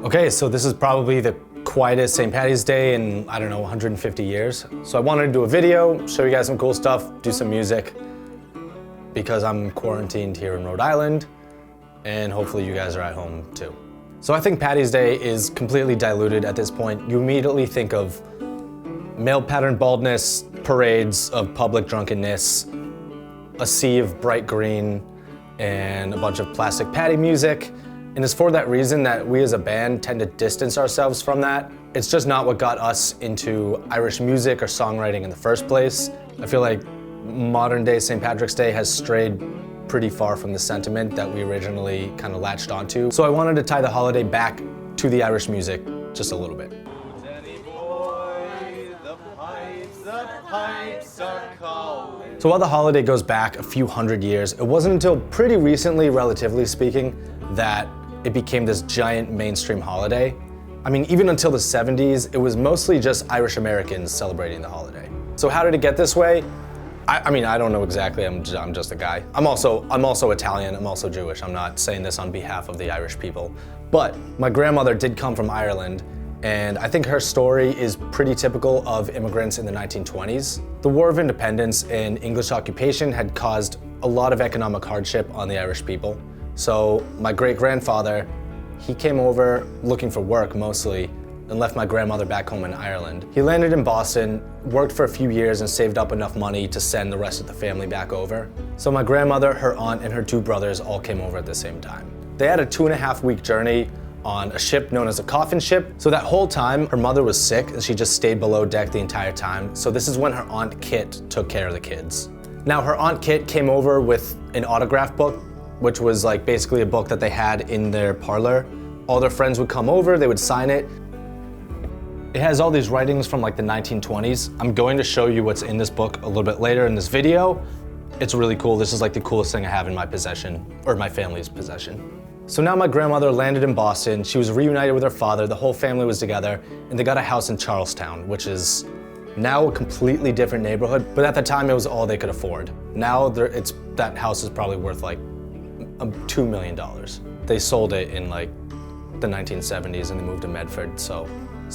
Okay, so this is probably the quietest St. Paddys Day in, I don't know, 150 years. So I wanted to do a video, show you guys some cool stuff, do some music, because I'm quarantined here in Rhode Island, and hopefully you guys are at home too. So I think Paddys Day is completely diluted at this point. You immediately think of male pattern baldness, parades of public drunkenness, a sea of bright green, and a bunch of plastic patty music. And it's for that reason that we as a band tend to distance ourselves from that. It's just not what got us into Irish music or songwriting in the first place. I feel like modern day St. Patrick's Day has strayed pretty far from the sentiment that we originally kind of latched onto. So I wanted to tie the holiday back to the Irish music just a little bit. So while the holiday goes back a few hundred years, it wasn't until pretty recently, relatively speaking, that it became this giant mainstream holiday. I mean, even until the 70s, it was mostly just Irish Americans celebrating the holiday. So how did it get this way? I mean, I don't know exactly, I'm just a guy. I'm also Italian, I'm also Jewish. I'm not saying this on behalf of the Irish people. But my grandmother did come from Ireland, and I think her story is pretty typical of immigrants in the 1920s. The War of Independence and English occupation had caused a lot of economic hardship on the Irish people. So my great-grandfather, he came over looking for work mostly and left my grandmother back home in Ireland. He landed in Boston, worked for a few years and saved up enough money to send the rest of the family back over. So my grandmother, her aunt, and her two brothers all came over at the same time. They had a 2.5-week journey on a ship known as a coffin ship. So that whole time, her mother was sick and she just stayed below deck the entire time. So this is when her Aunt Kit took care of the kids. Now her Aunt Kit came over with an autograph book, which was like basically a book that they had in their parlor. All their friends would come over, they would sign it. It has all these writings from like the 1920s. I'm going to show you what's in this book a little bit later in this video. It's really cool. This is like the coolest thing I have in my possession, or my family's possession. So now my grandmother landed in Boston. She was reunited with her father. The whole family was together, and they got a house in Charlestown, which is now a completely different neighborhood, but at the time it was all they could afford. Now that house is probably worth like $2 million. They sold it in like the 1970s and they moved to Medford, so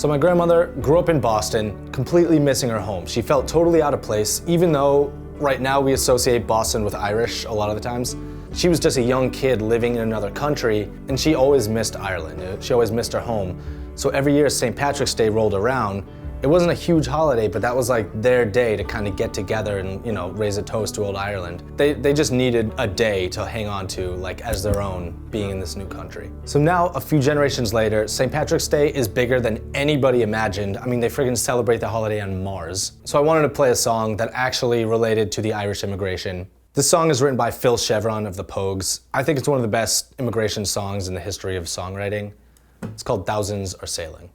my grandmother grew up in Boston, completely missing her home. She felt totally out of place, even though right now we associate Boston with Irish a lot of the times. She was just a young kid living in another country, and she always missed Ireland. She always missed her home. So every year St. Patrick's Day rolled around, it wasn't a huge holiday, but that was like their day to kind of get together and, you know, raise a toast to old Ireland. They just needed a day to hang on to, like, as their own, being in this new country. So now, a few generations later, St. Patrick's Day is bigger than anybody imagined. I mean, they friggin' celebrate the holiday on Mars. So I wanted to play a song that actually related to the Irish immigration. This song is written by Phil Chevron of the Pogues. I think it's one of the best immigration songs in the history of songwriting. It's called Thousands Are Sailing.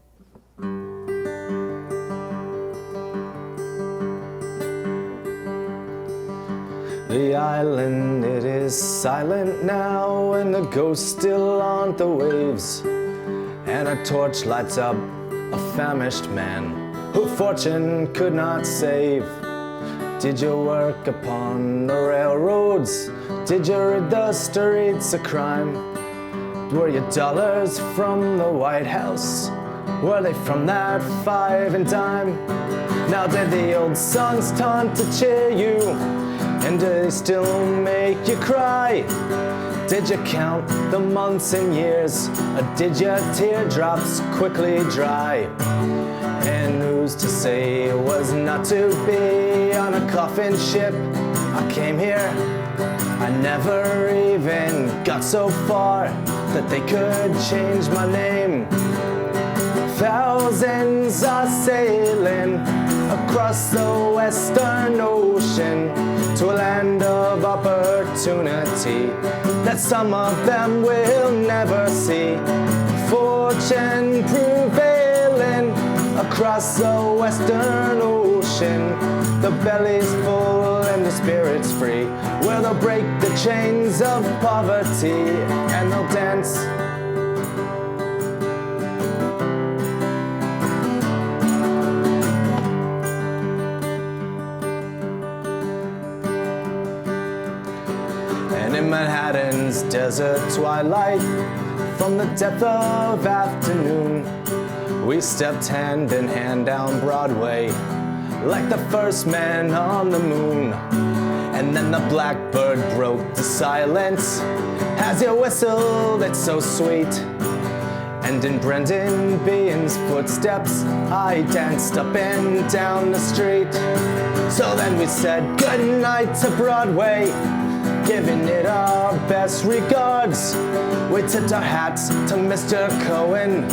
The island, it is silent now, and the ghosts still haunt the waves. And a torch lights up a famished man who fortune could not save. Did you work upon the railroads? Did you rid the streets of crime? Were your dollars from the White House? Were they from that 5 and dime? Now did the old songs taunt to cheer you? And do they still make you cry? Did you count the months and years? Or did your teardrops quickly dry? And who's to say it was not to be on a coffin ship? I came here, I never even got so far that they could change my name. Thousands are sailing across the Western Ocean to a land of opportunity that some of them will never see. Fortune prevailing across the Western Ocean. The belly's full and the spirit's free, where they'll break the chains of poverty and they'll dance. in Manhattan's desert twilight. From the depth of afternoon, we stepped hand in hand down Broadway, like the first man on the moon. And then the blackbird broke the silence as you whistled, it's so sweet. And in Brendan Behan's footsteps, I danced up and down the street. So then we said goodnight to Broadway, giving it our best regards. We tipped our hats to Mr. Cohen,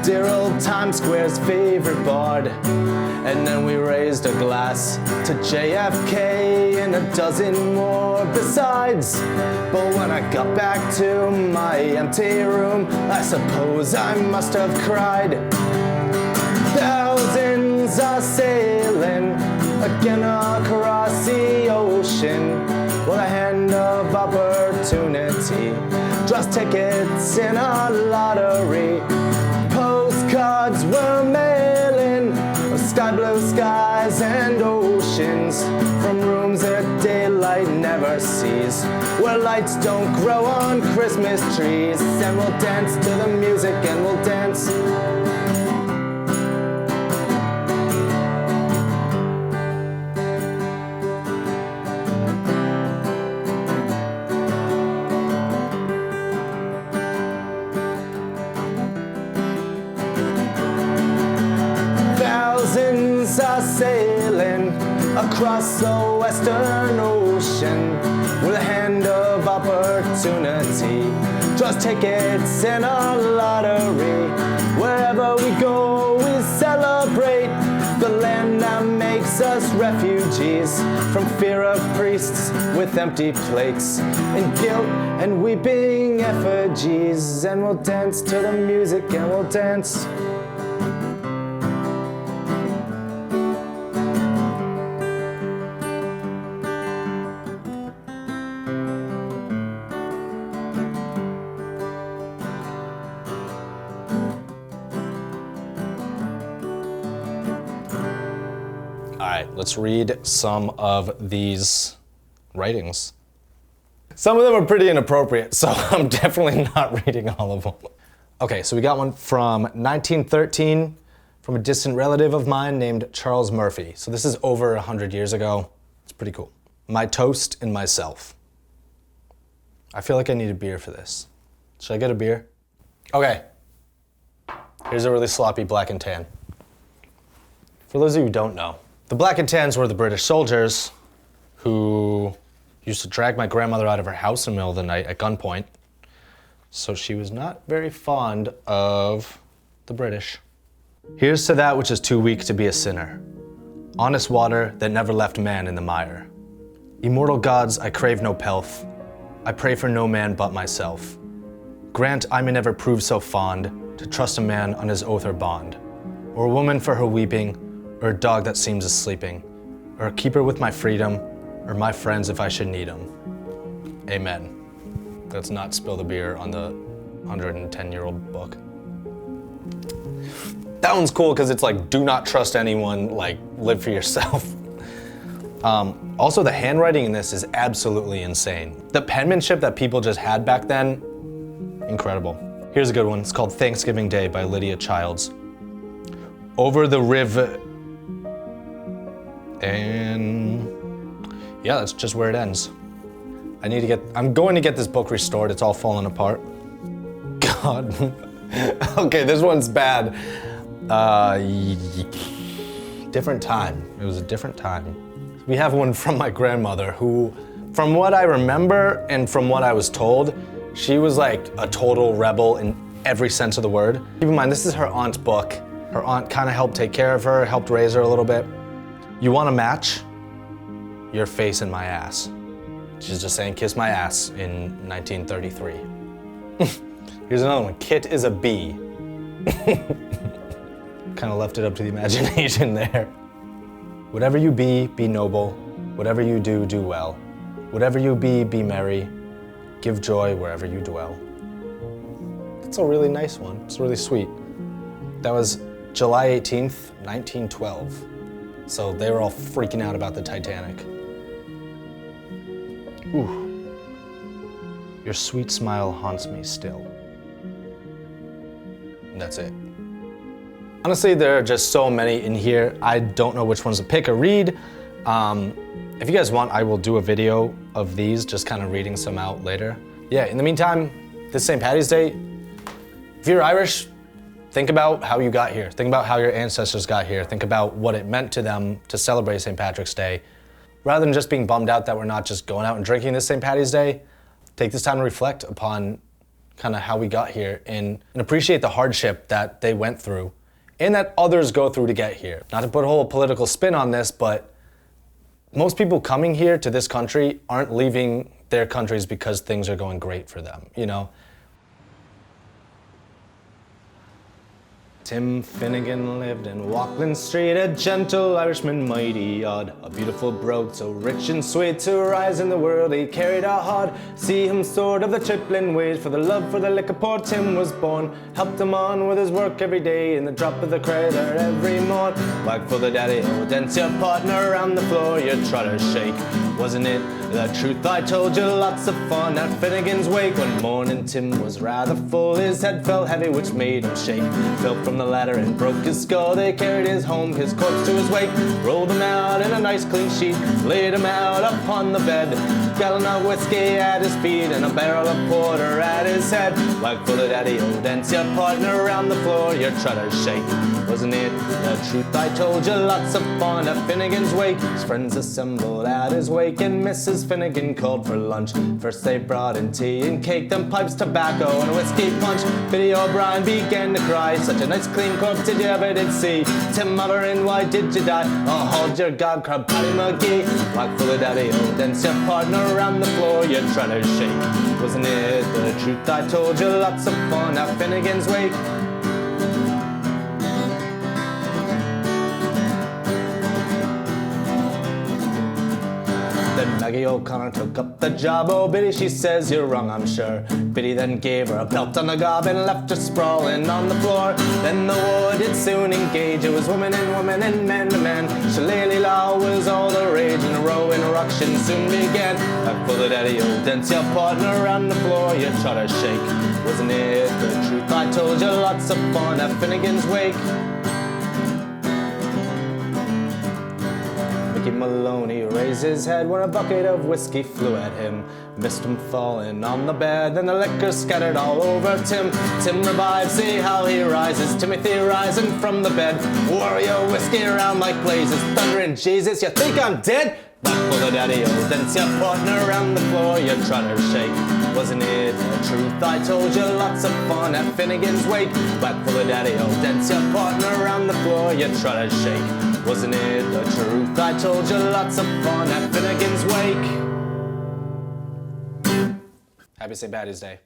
dear old Times Square's favorite bard. And then we raised a glass to JFK and a dozen more besides. But when I got back to my empty room, I suppose I must have cried. Thousands are sailing again across the ocean with a hand of opportunity, draws tickets in a lottery. Postcards were mailing of sky blue skies and oceans from rooms that daylight never sees, where lights don't grow on Christmas trees. And we'll dance to the music and we'll dance. Thousands are sailing across the Western Ocean with a hand of opportunity, draws tickets in a lottery. Wherever we go, we celebrate the land that makes us refugees from fear of priests with empty plates and guilt and weeping effigies. And we'll dance to the music and we'll dance. All right, let's read some of these writings. Some of them are pretty inappropriate, so I'm definitely not reading all of them. Okay, so we got one from 1913 from a distant relative of mine named Charles Murphy. So this is over 100 years ago. It's pretty cool. My toast and myself. I feel like I need a beer for this. Should I get a beer? Okay. Here's a really sloppy black and tan. For those of you who don't know, the Black and Tans were the British soldiers who used to drag my grandmother out of her house in the middle of the night at gunpoint. So she was not very fond of the British. Here's to that which is too weak to be a sinner. Honest water that never left man in the mire. Immortal gods, I crave no pelf. I pray for no man but myself. Grant I may never prove so fond to trust a man on his oath or bond, or a woman for her weeping, or a dog that seems asleeping, or a keeper with my freedom, or my friends if I should need them. Amen. Let's not spill the beer on the 110-year-old book. That one's cool because it's like, do not trust anyone, like, live for yourself. Also, the handwriting in this is absolutely insane. The penmanship that people just had back then, incredible. Here's a good one. It's called Thanksgiving Day by Lydia Childs. Over the river. And yeah, that's just where it ends. I'm going to get this book restored. It's all falling apart. God. Okay, this one's bad. Different time. It was a different time. We have one from my grandmother who, from what I remember and from what I was told, she was like a total rebel in every sense of the word. Keep in mind, this is her aunt's book. Her aunt kind of helped take care of her, helped raise her a little bit. You want a match? Your face in my ass. She's just saying, kiss my ass in 1933. Here's another one. Kit is a bee. Kind of left it up to the imagination there. Whatever you be noble. Whatever you do, do well. Whatever you be merry. Give joy wherever you dwell. That's a really nice one. It's really sweet. That was July 18th, 1912. So they were all freaking out about the Titanic. Ooh. Your sweet smile haunts me still. And that's it. Honestly, there are just so many in here. I don't know which ones to pick or read. If you guys want, I will do a video of these, just kind of reading some out later. Yeah, in the meantime, this St. Paddys Day, if you're Irish, think about how you got here. Think about how your ancestors got here. Think about what it meant to them to celebrate St. Patrick's Day. Rather than just being bummed out that we're not just going out and drinking this St. Paddys Day, take this time to reflect upon kind of how we got here and appreciate the hardship that they went through and that others go through to get here. Not to put a whole political spin on this, but most people coming here to this country aren't leaving their countries because things are going great for them, you know? Tim Finnegan lived in Walkland Street, a gentle Irishman, mighty odd. A beautiful brogue, so rich and sweet, to rise in the world he carried a hod. See him sort of the triplin wage, for the love for the liquor poor Tim was born. Helped him on with his work every day, in the drop of the crater every morn. Whack for the daddy, oh, dance your partner around the floor, you try to shake. Wasn't it the truth I told you? Lots of fun at Finnegan's wake. One morning Tim was rather full, his head felt heavy which made him shake. Fell from the ladder and broke his skull, they carried his home, his corpse to his wake. Rolled him out in a nice clean sheet, laid him out upon the bed. Gallon of whiskey at his feet and a barrel of porter at his head. Whack full of daddy, oh, dance your partner around the floor, you try to shake. Wasn't it the truth I told you? Lots of fun at Finnegan's wake. His friends assembled at his wake and Mrs. Finnegan called for lunch. First they brought in tea and cake, then pipes, tobacco, and a whiskey punch. Biddy O'Brien began to cry, such a nice clean corpse did you ever did see? Tim Mullerin, why did you die? Oh, hold your god, cried Paddy McGee. Whack full of daddy, oh, dance your partner around the floor, you try to shake. Wasn't it the truth I told you? Lots of fun at Finnegan's wake. Then Maggie O'Connor took up the job. Oh, Biddy, she says you're wrong, I'm sure. Biddy then gave her a belt on the gob and left her sprawling on the floor. Then the war did soon engage. It was woman and man to man. Shillelagh law was all the rage, and the rowing ruction soon began. Back full of daddy, oh, dance your partner around the floor, you try to shake. Wasn't it the truth I told you? Lots of fun at Finnegan's wake. Maloney raised his head when a bucket of whiskey flew at him. Missed him falling on the bed, then the liquor scattered all over Tim. Tim revived, see how he rises. Timothy rising from the bed. Warrior whiskey around like blazes. Thundering Jesus, you think I'm dead? Back full of daddy, oh, dance your partner around the floor, you try to shake. Wasn't it the truth I told you? Lots of fun at Finnegan's wake. Back full of daddy, oh, dance your partner around the floor, you try to shake. Wasn't it the truth I told you? Lots of fun at Finnegan's wake. Happy St. Paddys Day.